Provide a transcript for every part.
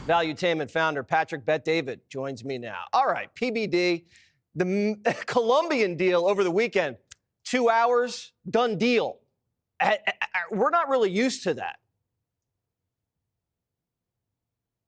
Valuetainment founder Patrick Bet-David joins me now. All right, PBD, the Colombian deal over the weekend, 2 hours, done deal. We're not really used to that.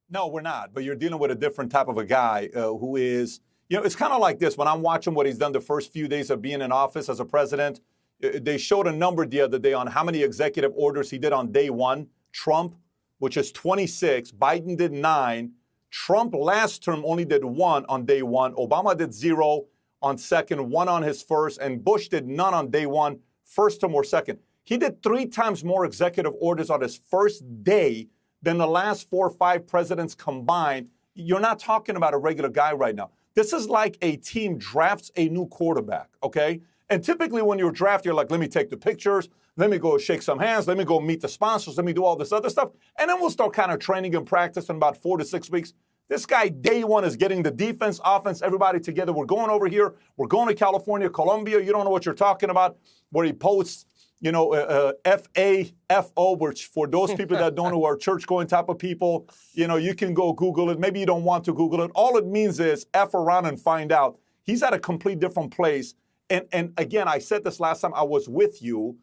No, we're not. But you're dealing with a different type of a guy who is, it's kind of like this. When I'm watching what he's done the first few days of being in office as a president, they showed a number the other day on how many executive orders he did on day one. Trump, which is 26. Biden did 9. Trump last term only did 1 on day 1. Obama did 0 on second, 1 on his first, and Bush did none on day 1, first term or second. He did 3 times more executive orders on his first day than the last 4 or 5 presidents combined. You're not talking about a regular guy right now. This is like a team drafts a new quarterback, okay? And typically when you're drafted, you're like, let me take the pictures, let me go shake some hands, let me go meet the sponsors, let me do all this other stuff, and then we'll start kind of training and practice in about 4 to 6 weeks. This guy, day one, is getting the defense, offense, everybody together. We're going over here. We're going to California, Colombia. You don't know what you're talking about, where he posts, FAFO, which for those people that don't know are church-going type of people, you can go Google it. Maybe you don't want to Google it. All it means is F around and find out. He's at a complete different place. And again, I said this last time I was with you.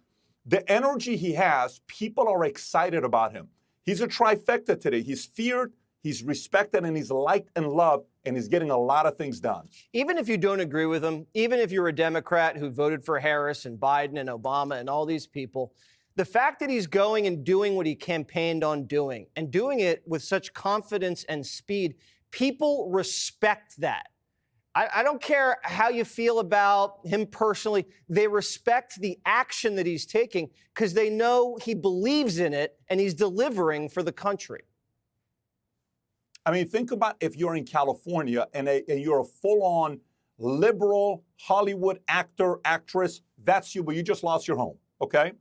The energy he has, people are excited about him. He's a trifecta today. He's feared, he's respected, and he's liked and loved, and he's getting a lot of things done. Even if you don't agree with him, even if you're a Democrat who voted for Harris and Biden and Obama and all these people, the fact that he's going and doing what he campaigned on doing and doing it with such confidence and speed, people respect that. I don't care how you feel about him personally. They respect the action that he's taking because they know he believes in it and he's delivering for the country. I mean, think about if you're in California and you're a full-on liberal Hollywood actor, actress, that's you, but you just lost your home, okay?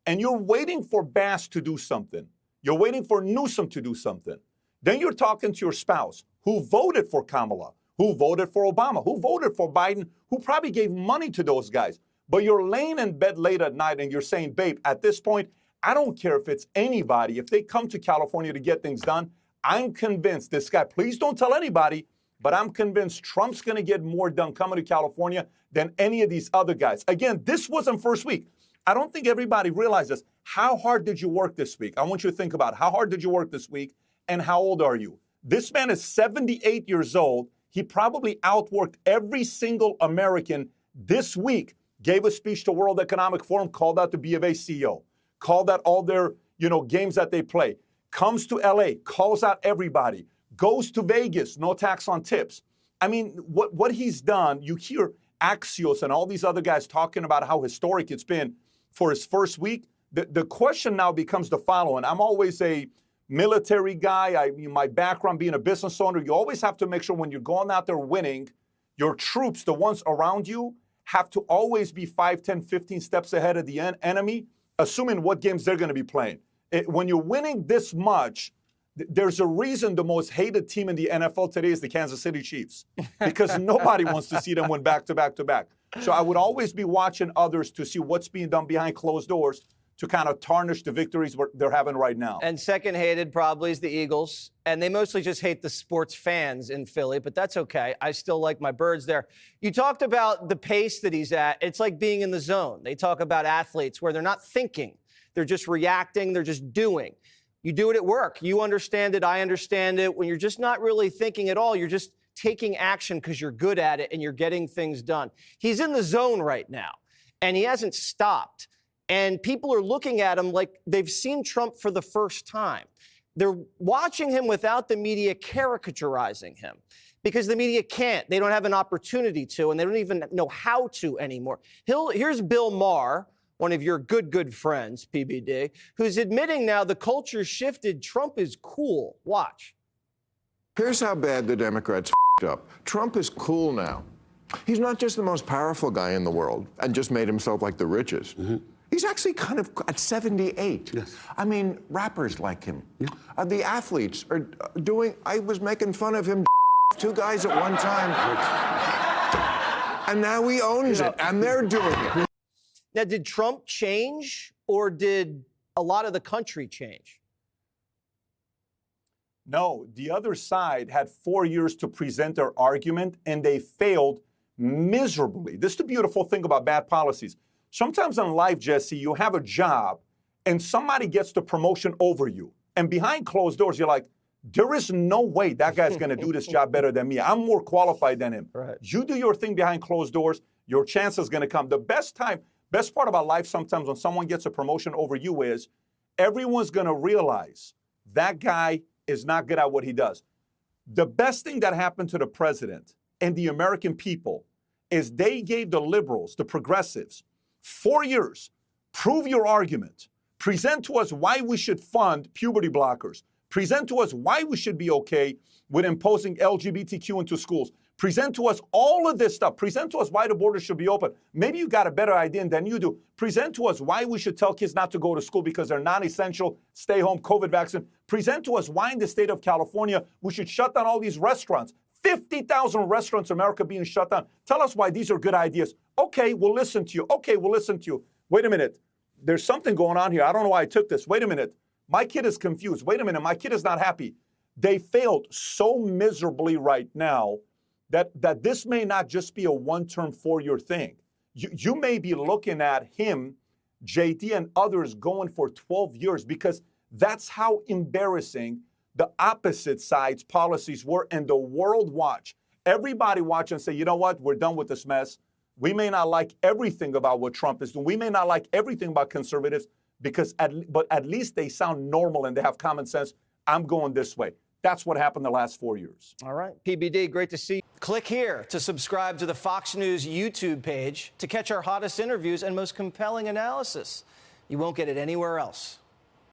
And you're waiting for Bass to do something. You're waiting for Newsom to do something. Then you're talking to your spouse who voted for Kamala, who voted for Obama, who voted for Biden, who probably gave money to those guys. But you're laying in bed late at night and you're saying, babe, at this point, I don't care if it's anybody. If they come to California to get things done, I'm convinced this guy, please don't tell anybody, but I'm convinced Trump's going to get more done coming to California than any of these other guys. Again, this wasn't first week. I don't think everybody realizes how hard did you work this week? I want you to think about how hard did you work this week and how old are you? This man is 78 years old. He probably outworked every single American this week, gave a speech to World Economic Forum, called out the B of A CEO, called out all their, games that they play, comes to LA, calls out everybody, goes to Vegas, no tax on tips. I mean, what he's done, you hear Axios and all these other guys talking about how historic it's been for his first week. The question now becomes the following. I'm always a military guy, my background being a business owner, you always have to make sure when you're going out there winning, your troops, the ones around you, have to always be 5, 10, 15 steps ahead of the enemy, assuming what games they're going to be playing. When you're winning this much, there's a reason the most hated team in the NFL today is the Kansas City Chiefs, because nobody wants to see them win back to back to back. So I would always be watching others to see what's being done behind closed doors to kind of tarnish the victories they're having right now. And second hated probably is the Eagles. And they mostly just hate the sports fans in Philly, but that's okay. I still like my Birds there. You talked about the pace that he's at. It's like being in the zone. They talk about athletes where they're not thinking. They're just reacting. They're just doing. You do it at work. You understand it. I understand it. When you're just not really thinking at all, you're just taking action because you're good at it and you're getting things done. He's in the zone right now, and he hasn't stopped. And people are looking at him like they've seen Trump for the first time. They're watching him without the media caricaturizing him because the media can't. They don't have an opportunity to, and they don't even know how to anymore. Here's Bill Maher, one of your good friends, PBD, who's admitting now the culture shifted. Trump is cool. Watch. Here's how bad the Democrats f***ed up. Trump is cool now. He's not just the most powerful guy in the world and just made himself like the richest. Mm-hmm. He's actually kind of at 78. Yes. I mean, rappers like him. Yeah. The athletes are doing, I was making fun of him 2 guys at one time. And now he owns it, and they're doing it. Now, did Trump change, or did a lot of the country change? No, the other side had 4 years to present their argument, and they failed miserably. This is the beautiful thing about bad policies. Sometimes in life, Jesse, you have a job, and somebody gets the promotion over you. And behind closed doors, you're like, there is no way that guy's going to do this job better than me. I'm more qualified than him. Right. You do your thing behind closed doors, your chance is going to come. The best part about life sometimes when someone gets a promotion over you is everyone's going to realize that guy is not good at what he does. The best thing that happened to the president and the American people is they gave the liberals, the progressives, 4 years. Prove your argument. Present to us why we should fund puberty blockers. Present to us why we should be okay with imposing LGBTQ into schools. Present to us all of this stuff. Present to us why the borders should be open. Maybe you got a better idea than you do. Present to us why we should tell kids not to go to school because they're non-essential, stay home, COVID vaccine. Present to us why in the state of California we should shut down all these restaurants. 50,000 restaurants in America being shut down. Tell us why these are good ideas. Okay, we'll listen to you. Okay, we'll listen to you. Wait a minute. There's something going on here. I don't know why I took this. Wait a minute. My kid is confused. Wait a minute. My kid is not happy. They failed so miserably right now that this may not just be a one-term 4-year thing. You may be looking at him, JD, and others going for 12 years because that's how embarrassing the opposite side's policies were, and the world watch. Everybody watch and say, you know what? We're done with this mess. We may not like everything about what Trump is doing. We may not like everything about conservatives, but at least they sound normal and they have common sense. I'm going this way. That's what happened the last 4 years. All right. PBD, great to see you. Click here to subscribe to the Fox News YouTube page to catch our hottest interviews and most compelling analysis. You won't get it anywhere else.